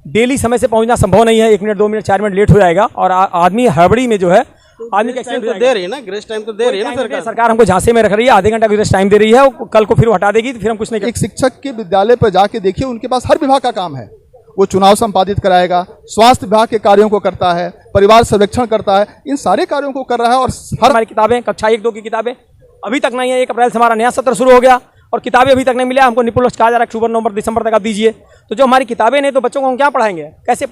Daily समय से पहुंचना संभव नहीं है। 1 मिनट 2 मिनट 4 मिनट लेट हो जाएगा और आदमी हड़बड़ी में जो है आदमी का एक्सीडेंट दे रही है ना, ग्रेस टाइम तो दे रही है ना सरकार हमको झांसे में रख रही है। आधे घंटा ग्रेस टाइम दे रही है, कल को फिर वो हटा देगी तो फिर हम कुछ नहीं। एक शिक्षक के विद्यालय पर जाके देखिए, उनके पास हर विभाग का काम है। वो चुनाव संपादित कराएगा, स्वास्थ्य विभाग के कार्यों को करता है, परिवार सर्वेक्षण करता है, इन सारे कार्यों को कर रहा है। और हमारी किताबें कक्षा 1-2 की किताबें अभी तक नहीं है। 1 अप्रैल से हमारा नया सत्र शुरू हो गया और किताबें अभी तक नहीं मिला। हमको निपुण लक्ष्य कहा जा रहा है अक्टूबर नवंबर दिसंबर तक आप दीजिए। तो जो हमारी किताबें नहीं तो बच्चों को हम क्या पढ़ाएंगे, कैसे?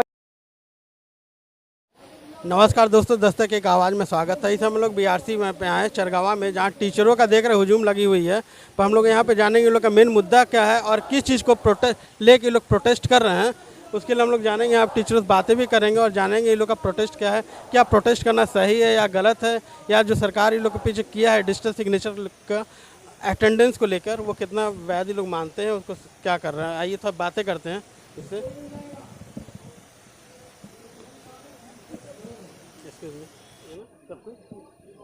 नमस्कार दोस्तों, दस्तक एक आवाज़ में स्वागत है। इस हम लोग बीआरसी में पे आए चरगावा में, जहाँ टीचरों का देख रहे हुजूम लगी हुई है। पर हम लोग यहाँ पे जानेंगे इन लोग का मेन मुद्दा क्या है और किस चीज़ को लेके ये लोग प्रोटेस्ट कर रहे हैं। उसके लिए हम लोग जानेंगे, आप टीचरों से बातें भी करेंगे और जानेंगे इन लोग का प्रोटेस्ट क्या है, क्या प्रोटेस्ट करना सही है या गलत है, या जो सरकार इन लोग के पीछे किया है डिजिटल सिग्नेचर का अटेंडेंस को लेकर वो कितना वैध लोग मानते हैं, उसको क्या कर रहे हैं। आइए थोड़ा बातें करते हैं इससे।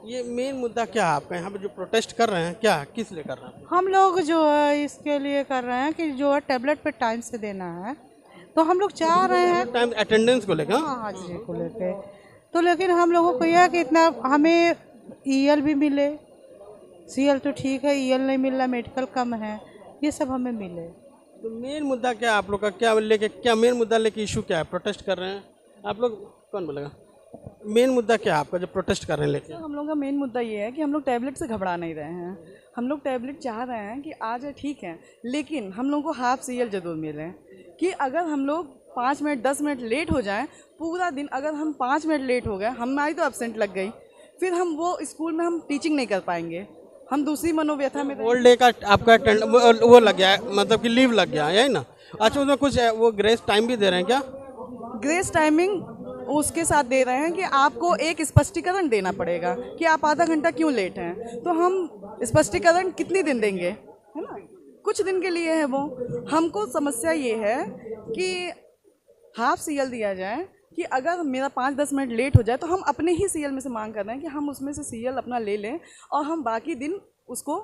ये मेन मुद्दा क्या है आपका यहाँ पे जो प्रोटेस्ट कर रहे हैं, क्या किस लिए कर रहे हैं? हम लोग जो है इसके लिए कर रहे हैं कि जो है टैबलेट पे टाइम से देना है, तो हम लोग चाह रहे हैं टाइम अटेंडेंस को लेकर, हाजिरी को लेके। तो लेकिन हम लोगों को यह है कि इतना हमें ईएल भी मिले, सीएल तो ठीक है, ईएल नहीं मिल रहा, मेडिकल कम है, ये सब हमें मिले। तो मेन मुद्दा क्या आप लोग का, क्या लेके, क्या मेन मुद्दा लेके इशू क्या है, प्रोटेस्ट कर रहे हैं आप लोग? कौन बोलेगा? मेन मुद्दा क्या है आपका जो प्रोटेस्ट कर रहे हैं लेके? हम लोग का मेन मुद्दा ये है कि हम लोग टैबलेट से घबरा नहीं रहे हैं। हम लोग टैबलेट चाह रहे हैं कि आ जाए, ठीक है, लेकिन हम लोग को हाफ सीएल जरूर मिले। कि अगर हम लोग 5 मिनट 10 मिनट लेट हो जाएं, पूरा दिन अगर हम 5 मिनट लेट हो गए, हमारी तो एब्सेंट लग गई, फिर हम वो स्कूल में हम टीचिंग नहीं कर पाएंगे, हम दूसरी मनोव्यथा में। होल डे का आपका वो लग गया है, मतलब कि लीव लग गया है, यही ना? अच्छा, उसमें कुछ वो ग्रेस टाइम भी दे रहे हैं क्या? ग्रेस टाइमिंग उसके साथ दे रहे हैं कि आपको एक स्पष्टीकरण देना पड़ेगा कि आप आधा घंटा क्यों लेट हैं। तो हम स्पष्टीकरण कितने दिन देंगे, है ना? कुछ दिन के लिए है वो। हमको समस्या ये है कि हाफ सीएल दिया जाए कि अगर मेरा 5-10 मिनट लेट हो जाए तो हम अपने ही सीएल में से मांग कर रहे हैं कि हम उसमें से सीएल अपना ले लें और हम बाकी दिन उसको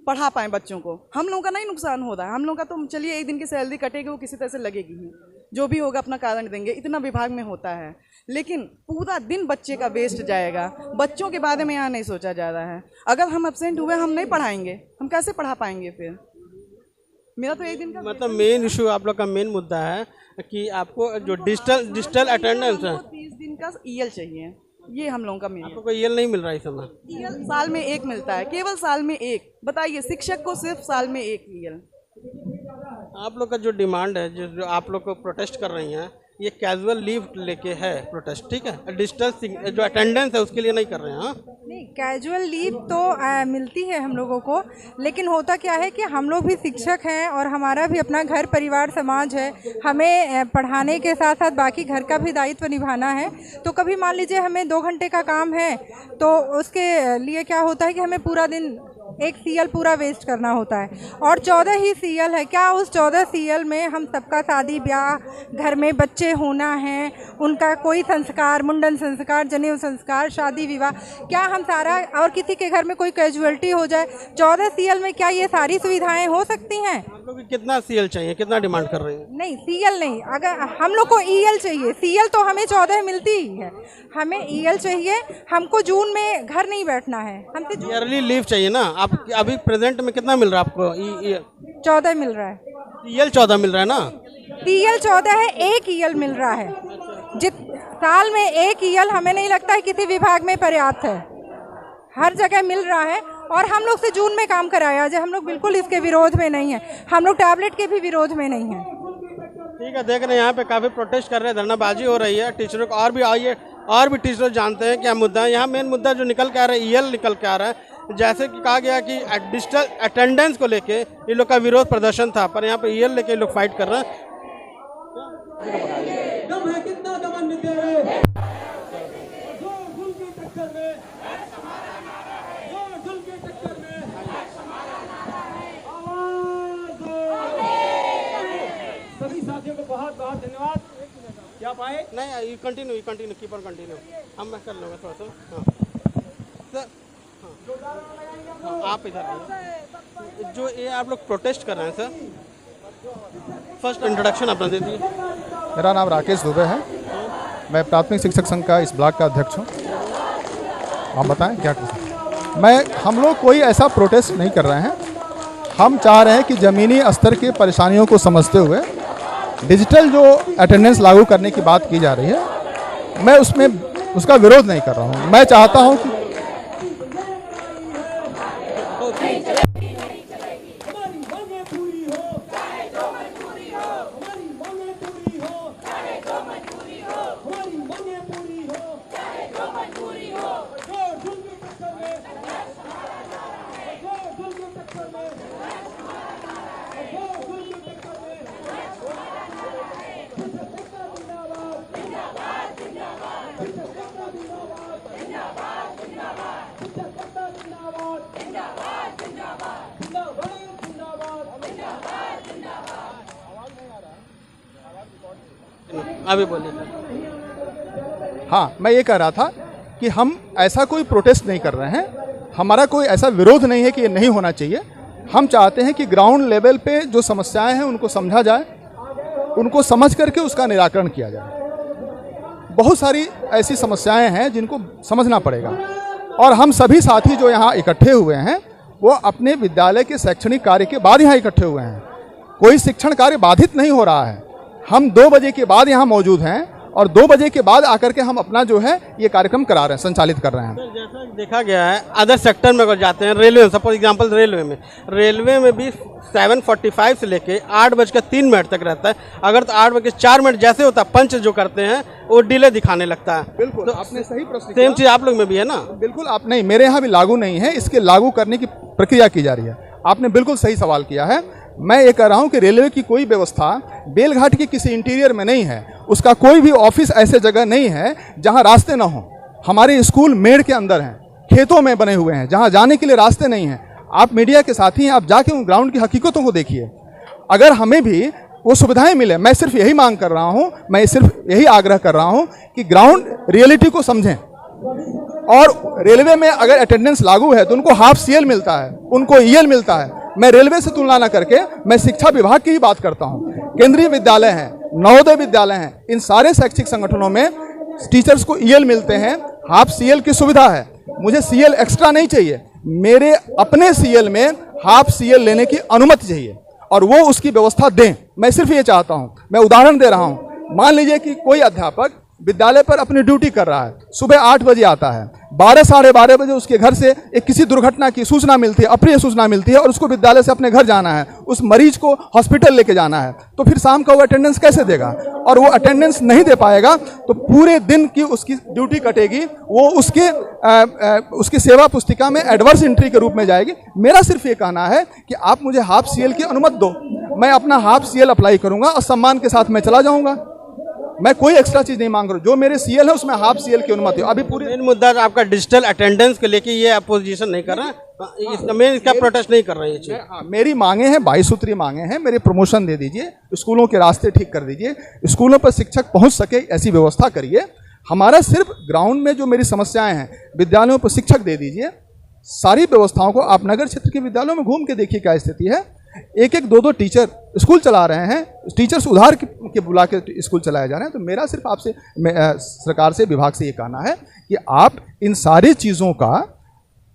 पढ़ा पाएँ बच्चों को। हम लोगों का नहीं नुकसान हो रहा है, हम लोगों का तो चलिए 1 दिन की सैलरी कटेगी, वो किसी तरह से लगेगी ही, जो भी होगा अपना कारण देंगे, इतना विभाग में होता है। लेकिन पूरा दिन बच्चे का वेस्ट जाएगा, बच्चों के बारे में यहाँ नहीं सोचा जा रहा है। अगर हम एब्सेंट हुए, हम नहीं पढ़ाएंगे, हम कैसे पढ़ा पाएंगे फिर? मेरा तो 1 दिन का मतलब मेन इशू आप लोग का मेन मुद्दा है कि आपको जो डिजिटल अटेंडेंस है, 30 दिन का ईएल चाहिए, ये हम लोगों का मेन। आपको ईएल नहीं मिल रहा है इस समय? ईएल साल में 1 मिलता है, केवल साल में 1। बताइए, शिक्षक को सिर्फ साल में 1 ईएल। आप लोग का जो डिमांड है, जो आप लोग को प्रोटेस्ट कर रही हैं, ये कैजुअल लीव लेके है प्रोटेस्ट, ठीक है? डिजिटल जो अटेंडेंस है उसके लिए नहीं कर रहे हैं। हाँ, नहीं, कैजुअल लीव तो मिलती है हम लोगों को, लेकिन होता क्या है कि हम लोग भी शिक्षक हैं और हमारा भी अपना घर परिवार समाज है, हमें पढ़ाने के साथ साथ बाकी घर का भी दायित्व निभाना है। तो कभी मान लीजिए हमें 2 घंटे का काम है, तो उसके लिए क्या होता है कि हमें पूरा दिन एक सीएल पूरा वेस्ट करना होता है, और 14 ही सीएल है। क्या उस 14 सीएल में हम सबका शादी ब्याह, घर में बच्चे होना है, उनका कोई संस्कार, मुंडन संस्कार, जनेऊ संस्कार, शादी विवाह, क्या हम सारा, और किसी के घर में कोई कैजुअलिटी हो जाए, 14 सीएल में क्या ये सारी सुविधाएं हो सकती हैं? आप लोग कितना सीएल चाहिए, कितना डिमांड कर रहे हैं? नहीं, सीएल नहीं, अगर हम लोग को ईएल चाहिए। सीएल तो हमें 14 मिलती ही है, हमें ईएल चाहिए। हमको जून में घर नहीं बैठना है, हमसे ईयरली लीव चाहिए ना। आप अभी प्रेजेंट में कितना मिल रहा है आपको? 14 मिल रहा है। ईएल 14 मिल रहा है ना? ईएल 14 है, 1 ईएल मिल रहा है। साल में 1 ईएल हमें नहीं लगता है किसी विभाग में पर्याप्त है, हर जगह मिल रहा है। और हम लोग से जून में काम कराया जाए, हम लोग बिल्कुल इसके विरोध में नहीं है, हम लोग टैबलेट के भी विरोध में नहीं है। ठीक है, देख रहे हैं यहाँ पे काफ़ी प्रोटेस्ट कर रहे हैं, धरनाबाजी हो रही है टीचरों को। और भी आइए, और भी टीचर जानते हैं क्या मुद्दा है। यहाँ मेन मुद्दा जो निकल के आ रहा है, ईएल निकल के आ रहा है। जैसे कि कहा गया कि डिजिटल अटेंडेंस को लेके इन लोग का विरोध प्रदर्शन था, पर यहाँ पे ईएल लेके लोग फाइट कर रहे हैं। सभी साथियों को बहुत बहुत धन्यवाद। क्या पाए? नहीं, you continue, keep on continue. हम मैं कर लूँगा थोड़ा सा। हाँ सर, हाँ, आप इधर आइए। जो ये आप लोग प्रोटेस्ट कर रहे हैं सर, फर्स्ट इंट्रोडक्शन अपना दे दीजिए। मेरा नाम राकेश दुबे है। मैं प्राथमिक शिक्षक संघ का इस ब्लॉक का अध्यक्ष हूँ। आप बताएं क्या कर सकते हैं। हम लोग कोई ऐसा प्रोटेस्ट नहीं कर रहे हैं। हम चाह रहे हैं कि ज़मीनी स्तर के परेशानियों को समझते हुए डिजिटल जो अटेंडेंस लागू करने की बात की जा रही है, मैं उसमें उसका विरोध नहीं कर रहा हूँ। मैं चाहता हूँ कि अभी बोलिए। हाँ, मैं ये कह रहा था कि हम ऐसा कोई प्रोटेस्ट नहीं कर रहे हैं। हमारा कोई ऐसा विरोध नहीं है कि ये नहीं होना चाहिए। हम चाहते हैं कि ग्राउंड लेवल पे जो समस्याएं हैं उनको समझा जाए, उनको समझ करके उसका निराकरण किया जाए। बहुत सारी ऐसी समस्याएं हैं जिनको समझना पड़ेगा, और हम सभी साथी जो यहाँ इकट्ठे हुए हैं वो अपने विद्यालय के शैक्षणिक कार्य के बाद यहाँ इकट्ठे हुए हैं। कोई शिक्षण कार्य बाधित नहीं हो रहा है। हम 2 बजे के बाद यहाँ मौजूद हैं और 2 बजे के बाद आकर के हम अपना जो है ये कार्यक्रम करा रहे हैं, संचालित कर रहे हैं। जैसा देखा गया है अदर सेक्टर में अगर जाते हैं, रेलवे में सपोज एग्जांपल रेलवे में भी 7:45 से लेके 8:03 तक रहता है। अगर तो 8:04 जैसे होता है पंच जो करते हैं वो डिले दिखाने लगता है। बिल्कुल, तो आपने सही प्रश्न सेम चीज़ आप लोग में भी है ना? बिल्कुल, आप नहीं, मेरे यहाँ भी लागू नहीं है। इसके लागू करने की प्रक्रिया की जा रही है। आपने बिल्कुल सही सवाल किया है। मैं ये कह रहा हूँ कि रेलवे की कोई व्यवस्था बेलघाट के किसी इंटीरियर में नहीं है। उसका कोई भी ऑफिस ऐसे जगह नहीं है जहाँ रास्ते ना हो। हमारे स्कूल मेड़ के अंदर हैं, खेतों में बने हुए हैं, जहाँ जाने के लिए रास्ते नहीं हैं। आप मीडिया के साथी हैं, आप जाके उन ग्राउंड की हकीकतों को देखिए। अगर हमें भी वो सुविधाएं मिले, मैं सिर्फ यही मांग कर रहा हूँ, मैं सिर्फ यही आग्रह कर रहा हूँ कि ग्राउंड रियलिटी को समझें। और रेलवे में अगर अटेंडेंस लागू है तो उनको हाफ CL मिलता है, उनको EL मिलता है। मैं रेलवे से तुलना न करके मैं शिक्षा विभाग की ही बात करता हूँ। केंद्रीय विद्यालय हैं, नवोदय विद्यालय हैं, इन सारे शैक्षिक संगठनों में टीचर्स को EL मिलते हैं, हाफ CL की सुविधा है। मुझे CL एक्स्ट्रा नहीं चाहिए, मेरे अपने CL में हाफ CL लेने की अनुमति चाहिए और वो उसकी व्यवस्था दें। मैं सिर्फ ये चाहता हूँ। मैं उदाहरण दे रहा हूँ। मान लीजिए कि कोई अध्यापक विद्यालय पर अपनी ड्यूटी कर रहा है, सुबह 8 बजे आता है, 12 साढ़े 12 बजे उसके घर से एक किसी दुर्घटना की सूचना मिलती है, अप्रिय सूचना मिलती है और उसको विद्यालय से अपने घर जाना है, उस मरीज को हॉस्पिटल लेके जाना है, तो फिर शाम का वो अटेंडेंस कैसे देगा? और वो अटेंडेंस नहीं दे पाएगा तो पूरे दिन की उसकी ड्यूटी कटेगी, वो उसकी सेवा पुस्तिका में एडवर्स एंट्री के रूप में जाएगी। मेरा सिर्फ ये कहना है कि आप मुझे हाफ CL की अनुमति दो, मैं अपना हाफ CL अप्लाई करूंगा और सम्मान के साथ मैं चला जाऊंगा। मैं कोई एक्स्ट्रा चीज नहीं मांग रहा हूँ। जो मेरे CL है उसमें हाफ CL की अनुमति हो। अभी पूरे मेन मुद्दा आपका डिजिटल अटेंडेंस के लेके ये अपोजिशन नहीं कर रहा है, इसका प्रोटेस्ट नहीं कर रहा है ये चीज़। हाँ, मेरी मांगे हैं, 22 सूत्रीय मांगे हैं। मेरे प्रमोशन दे दीजिए, स्कूलों के रास्ते ठीक कर दीजिए, स्कूलों पर शिक्षक पहुंच सके ऐसी व्यवस्था करिए। हमारा सिर्फ ग्राउंड में जो मेरी समस्याएं हैं, विद्यालयों पर शिक्षक दे दीजिए। सारी व्यवस्थाओं को आप नगर क्षेत्र के विद्यालयों में घूम के देखिए क्या स्थिति है। 1-1, 2-2 टीचर स्कूल चला रहे हैं, टीचर्स उधार के बुला के स्कूल चलाए जा रहे हैं। तो मेरा सिर्फ आपसे सरकार से, विभाग से ये कहना है कि आप इन सारी चीज़ों का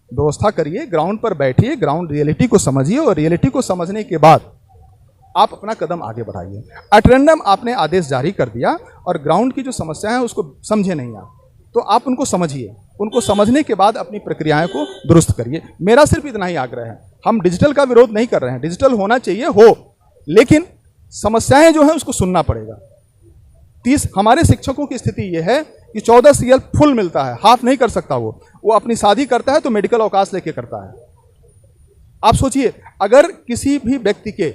व्यवस्था करिए, ग्राउंड पर बैठिए, ग्राउंड रियलिटी को समझिए और रियलिटी को समझने के बाद आप अपना कदम आगे बढ़ाइए। अटेंडम आपने आदेश जारी कर दिया और ग्राउंड की जो समस्या है उसको समझे नहीं आप, तो आप उनको समझिए, उनको समझने के बाद अपनी प्रक्रियाएं को दुरुस्त करिए। मेरा सिर्फ इतना ही आग्रह है। हम डिजिटल का विरोध नहीं कर रहे हैं, डिजिटल होना चाहिए हो, लेकिन समस्याएं जो हैं उसको सुनना पड़ेगा। 30 हमारे शिक्षकों की स्थिति ये है कि 14 CL फुल मिलता है, हाफ नहीं कर सकता। वो अपनी शादी करता है तो मेडिकल अवकाश लेके करता है। आप सोचिए, अगर किसी भी व्यक्ति के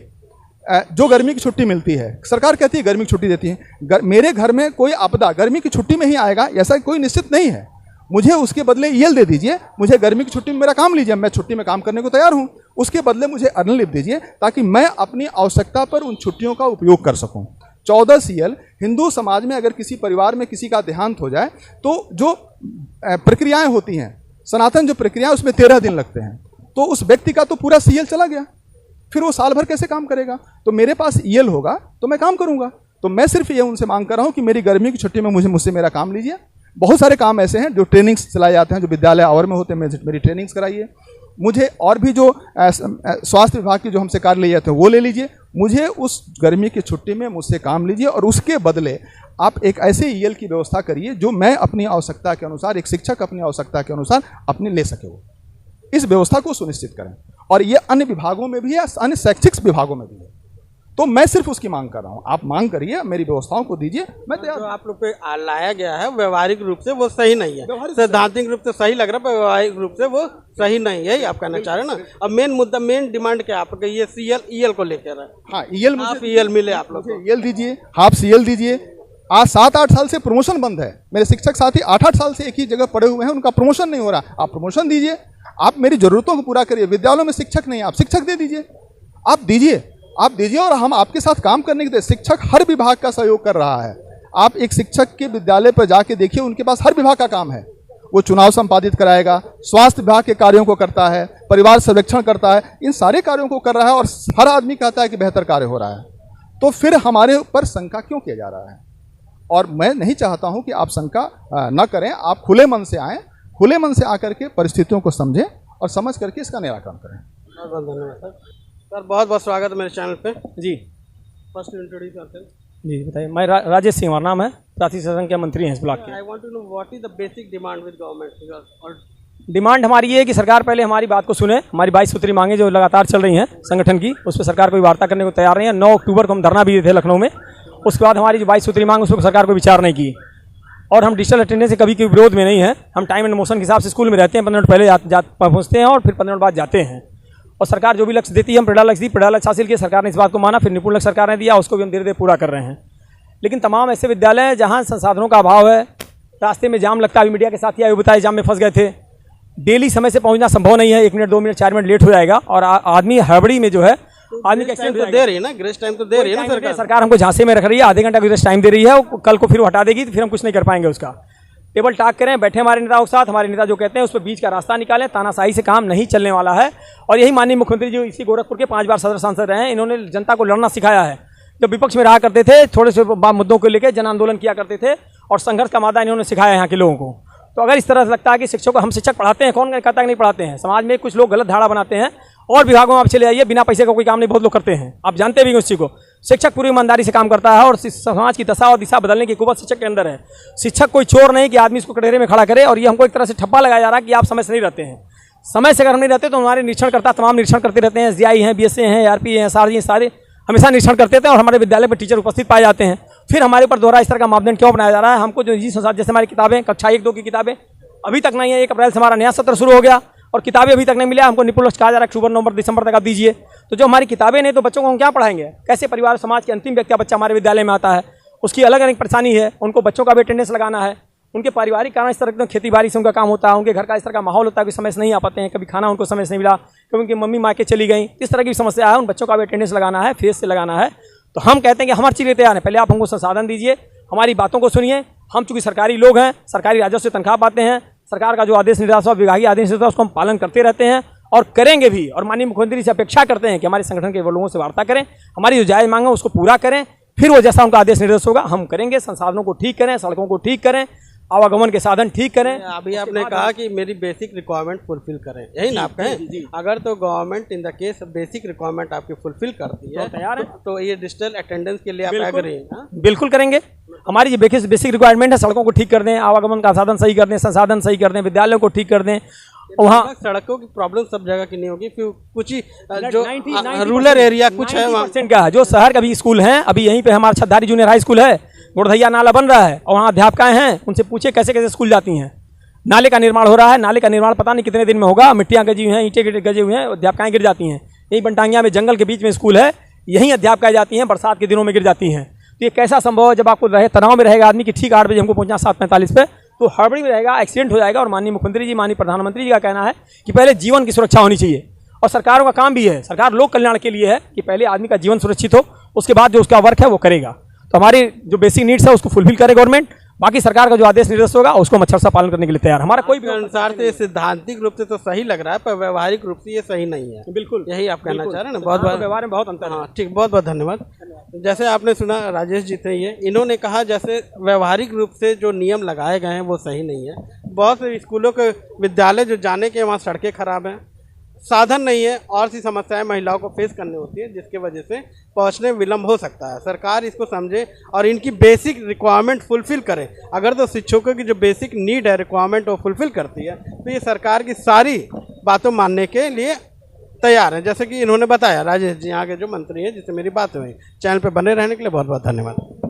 जो गर्मी की छुट्टी मिलती है, सरकार कहती है गर्मी की छुट्टी देती है, मेरे घर में कोई आपदा गर्मी की छुट्टी में ही आएगा ऐसा कोई निश्चित नहीं है। मुझे उसके बदले EL दे दीजिए, मुझे गर्मी की छुट्टी में मेरा काम लीजिए, मैं छुट्टी में काम करने को तैयार हूँ। उसके बदले मुझे अर्न लीव दीजिए ताकि मैं अपनी आवश्यकता पर उन छुट्टियों का उपयोग कर सकूँ। 14 CL हिंदू समाज में अगर किसी परिवार में किसी का देहांत हो जाए तो जो प्रक्रियाएं होती हैं, सनातन जो प्रक्रिया, उसमें 13 दिन लगते हैं। तो उस व्यक्ति का तो पूरा CL चला गया, फिर वो साल भर कैसे काम करेगा? तो मेरे पास EL होगा तो मैं काम करूंगा। तो मैं सिर्फ ये उनसे मांग कर रहा हूँ कि मेरी गर्मी की छुट्टी में मुझसे मेरा काम लीजिए। बहुत सारे काम ऐसे हैं जो ट्रेनिंग्स चलाए जाते हैं, जो विद्यालय आवर में होते हैं, मेरी ट्रेनिंग्स कराइए। मुझे और भी जो स्वास्थ्य विभाग की जो हमसे कार्य लिए जाते हैं वो ले लीजिए। मुझे उस गर्मी की छुट्टी में मुझसे काम लीजिए और उसके बदले आप एक ऐसे ईएल की व्यवस्था करिए जो मैं अपनी आवश्यकता के अनुसार, एक शिक्षक अपनी आवश्यकता के अनुसार अपने ले सके। वो इस व्यवस्था को सुनिश्चित करें और ये अन्य विभागों में भी है, अन्य शैक्षिक विभागों में भी है। तो मैं सिर्फ उसकी मांग कर रहा हूँ, आप मांग करिए, मेरी व्यवस्थाओं को दीजिए, मैं तैयार। जो आप लोग पे लाया गया है व्यवहारिक रूप से वो सही नहीं है, सैद्धांतिक रूप से सही लग रहा है, व्यवहारिक रूप से वो सही नहीं है, आप कहना चाह रहे हैं ना। अब मेन मुद्दा, मेन डिमांड क्या आपका, ये ईएल को लेकर है। हाँ, ईएल, आप ईएल मिले आप लोग, ईएल दीजिए, आप सीएल दीजिए। आज 7-8 साल से प्रमोशन बंद है। मेरे शिक्षक साथी 8-8 साल से एक ही जगह पड़े हुए हैं, उनका प्रमोशन नहीं हो रहा। आप प्रमोशन दीजिए, आप मेरी जरूरतों को पूरा करिए। विद्यालयों में शिक्षक नहीं है, आप शिक्षक दे दीजिए, आप दीजिए और हम आपके साथ काम करने के लिए। शिक्षक हर विभाग का सहयोग कर रहा है। आप एक शिक्षक के विद्यालय पर जाके देखिए, उनके पास हर विभाग का काम है। वो चुनाव संपादित कराएगा, स्वास्थ्य विभाग के कार्यों को करता है, परिवार संरक्षण करता है, इन सारे कार्यों को कर रहा है और हर आदमी कहता है कि बेहतर कार्य हो रहा है। तो फिर हमारे ऊपर शंका क्यों किया जा रहा है? और मैं नहीं चाहता हूं कि आप शंका न करें, आप खुले मन से आएँ, खुले मन से आकर के परिस्थितियों को समझें और समझ करके इसका निराकरण करें। बहुत बहुत धन्यवाद सर, बहुत बहुत स्वागत है मेरे चैनल पे। जी फर्स्ट इंट्रोड्यूस करते हैं। जी बताइए। मैं राजेश सिंह हमारा नाम है, प्राथमिक शासन के मंत्री हैं इस ब्लॉक के। I want to know what is the basic demand with government. Demand हमारी ये है कि सरकार पहले हमारी बात को सुने। हमारी 22 सूत्री मांगे जो लगातार चल रही हैं संगठन की, उस पर सरकार कोई वार्ता करने को तैयार नहीं है। 9 अक्टूबर को हम धरना भी दिए थे लखनऊ में। उसके बाद हमारी जो 22 सूत्री मांग उस पर सरकार को विचार नहीं की। और हम डिजिटल अटेंडेंस से कभी के विरोध में नहीं है। हम टाइम एंड मोशन के हिसाब से स्कूल में रहते हैं, 15 मिनट पहले पहुँचते हैं और फिर 15 मिनट बाद जाते हैं। और सरकार जो भी लक्ष्य देती है, हम प्रेरणा लक्ष्य दी, प्रेरणा लक्ष्य हासिल किया, सरकार ने इस बात को माना, फिर निपुण लक्ष्य सरकार ने दिया, उसको भी हम धीरे धीरे पूरा कर रहे हैं। लेकिन तमाम ऐसे विद्यालय हैं जहाँ संसाधनों का अभाव है, रास्ते में जाम लगता है। अभी मीडिया के साथ ही आए बताए जाम में फंस गए थे। डेली समय से पहुंचना संभव नहीं है, 1 मिनट 2 मिनट 4 मिनट लेट हो जाएगा और आदमी हड़बड़ी में जो है आदमी का एक्सीडेंट दे रही है ना, ग्रेस टाइम तो दे रही है ना सरकार हमको झांसे में रख रही है। आधे घंटा ग्रेस टाइम दे रही है, कल को फिर हटा देगी तो फिर हम कुछ नहीं कर पाएंगे। उसका टेबल टाक करें, बैठे हमारे नेताओं के साथ, हमारे नेता जो कहते हैं उस पर बीच का रास्ता निकालें। तानाशाही से काम नहीं चलने वाला है। और यही माननीय मुख्यमंत्री जो इसी गोरखपुर के 5 बार सदस्य सांसद रहे हैं, इन्होंने जनता को लड़ना सिखाया है। जब विपक्ष में रहा करते थे, थोड़े से मुद्दों को लेकर जन आंदोलन किया करते थे और संघर्ष का मादा इन्होंने सिखाया यहाँ के लोगों को। तो अगर इस तरह से लगता है कि शिक्षकों को हम शिक्षक पढ़ाते हैं, कौन कहता है नहीं पढ़ाते हैं? समाज में कुछ लोग गलत धारणा बनाते हैं और विभागों में आप चले जाइए, बिना पैसे का कोई काम नहीं, बहुत लोग करते हैं। आप जानते भी हैं उस चीज़ को। शिक्षक पूरी ईमानदारी से काम करता है और समाज की दशा और दिशा बदलने की कुवत शिक्षक के अंदर है। शिक्षक कोई चोर नहीं कि आदमी इसको कटघरे में खड़ा करे। और ये हमको एक तरह से ठप्पा लगाया जा रहा है कि आप समय से नहीं रहते हैं। समय से अगर हम नहीं रहते तो हमारे निरीक्षण करता तमाम निरीक्षण करते रहते हैं। SGI हैं, BSA हैं, ARP हैं, SRG हैं, सारे हमेशा निरीक्षण करते थे और हमारे विद्यालय पर टीचर उपस्थित पाए जाते हैं। फिर हमारे ऊपर दोहरा इस तरह का मापदंड क्यों बनाया जा रहा है? हमको जो निजी संसाधन, जैसे हमारी किताबें, कक्षा 1-2 की किताबें अभी तक नहीं है। 1 अप्रैल से हमारा नया सत्र शुरू हो गया और किताबें अभी तक नहीं मिला। हमको निपुण लक्ष्य कहा जा रहा है, अक्टूबर नवंबर दिसंबर तक आप दीजिए। तो जो हमारी किताबें नहीं तो बच्चों को हम क्या पढ़ाएंगे? कैसे परिवार समाज के अंतिम व्यक्ति का बच्चा हमारे विद्यालय में आता है, उसकी अलग अलग परेशानी है। उनको बच्चों का भी अटेंडेंस लगाना है। उनके पारिवारिक कारण इस तरह के खेती बाड़ी से उनका काम होता है। उनके घर का इस तरह का माहौल होता है कि समय से नहीं आ पाते हैं। कभी खाना उनको समय से नहीं मिला, कभी उनकी मम्मी मायके चली गई, इस तरह की समस्या है। उन बच्चों का भी अटेंडेंस लगाना है, फेस से लगाना है। तो हम कहते हैं कि हमारी चीज़ें तैयार हैं, पहले आप हमको संसाधन दीजिए, हमारी बातों को सुनिए। हम चूँकि सरकारी लोग हैं, सरकारी राजस्व से तनख्वाह पाते हैं। सरकार का जो आदेश निर्देश और विभागीय आदेश निर्देश उसको हम पालन करते रहते हैं और करेंगे भी। और माननीय मुख्यमंत्री से अपेक्षा करते हैं कि हमारे संगठन के लोगों से वार्ता करें, हमारी जो जायज़ मांग है उसको पूरा करें। फिर वो जैसा उनका आदेश निर्देश होगा हम करेंगे। संसाधनों को ठीक करें, सड़कों को ठीक करें, आवागमन के साधन ठीक करें। अभी आपने कहा कि मेरी बेसिक रिक्वायरमेंट फुलफिल करें, यही ना आप कहें? अगर तो government in the case basic requirement आपकी फुलफिल करती है, तैयार है, तो ये डिजिटल अटेंडेंस के लिए आप एग्री हैं? बिल्कुल करेंगे। हमारी जो बेसिक रिक्वायरमेंट है, सड़कों को ठीक कर दें, आवागमन का साधन सही कर दें, संसाधन सही कर दें, विद्यालयों को ठीक कर दें। वहाँ सड़कों की प्रॉब्लम सब जगह की नहीं होगी, फिर कुछ ही जो रूरल एरिया कुछ है वहाँ क्या है, जो शहर का भी स्कूल हैं। अभी यहीं पे हमारा छतधारी जूनियर हाई स्कूल है, गुड़धैया नाला बन रहा है और वहाँ अध्यापकाएं हैं, उनसे पूछे कैसे कैसे स्कूल जाती हैं। नाले का निर्माण हो रहा है, नाले का निर्माण पता नहीं कितने दिन में होगा। मिट्टियाँ गजी हुई हैं, ईंटें गजे हुए हैं, अध्यापकाएं गिर जाती हैं। यही बनटांगिया में जंगल के बीच में स्कूल है, यहीं अध्यापकाएं जाती हैं, बरसात के दिनों में गिर जाती हैं। तो ये कैसा संभव है? जब आपको रहे तनाव में रहेगा आदमी कि ठीक 8 बजे हमको पहुंचना 7:45 पे, तो हड़बड़ी में रहेगा, एक्सीडेंट हो जाएगा। और माननीय मुख्यमंत्री जी, माननीय प्रधानमंत्री जी का कहना है कि पहले जीवन की सुरक्षा होनी चाहिए। और सरकारों का काम भी है, सरकार लोक कल्याण के लिए है कि पहले आदमी का जीवन सुरक्षित हो, उसके बाद जो उसका वर्क है वो करेगा। तो हमारी जो बेसिक नीड्स है उसको फुलफिल करे गवर्नमेंट। बाकी सरकार का जो आदेश निर्देश होगा उसको मच्छर सा पालन करने के लिए तैयार। हमारा कोई भी अनुसार से सिद्धांतिक रूप से तो सही लग रहा है, पर व्यवहारिक रूप से ये सही नहीं है। बिल्कुल यही आप कहना चाह रहे हैं ना। बहुत बहुत व्यवहार में बहुत अंतर है। हाँ ठीक, बहुत बहुत धन्यवाद। जैसे आपने सुना राजेश जी थे, ये इन्होंने कहा जैसे व्यवहारिक रूप से जो नियम लगाए गए हैं वो सही नहीं है। बहुत से स्कूलों के विद्यालय जो जाने के वहाँ सड़कें खराब हैं, साधन नहीं है, और सी समस्याएं महिलाओं को फेस करनी होती है, जिसकी वजह से पहुंचने में विलम्ब हो सकता है। सरकार इसको समझे और इनकी बेसिक रिक्वायरमेंट फुलफिल करे। अगर तो शिक्षकों की जो बेसिक नीड है, रिक्वायरमेंट, वो फुलफिल करती है, तो ये सरकार की सारी बातों मानने के लिए तैयार है। जैसे कि इन्होंने बताया राजेश जी, यहाँ के जो मंत्री हैं जिससे मेरी बात हुई। चैनल पर बने रहने के लिए बहुत बहुत धन्यवाद।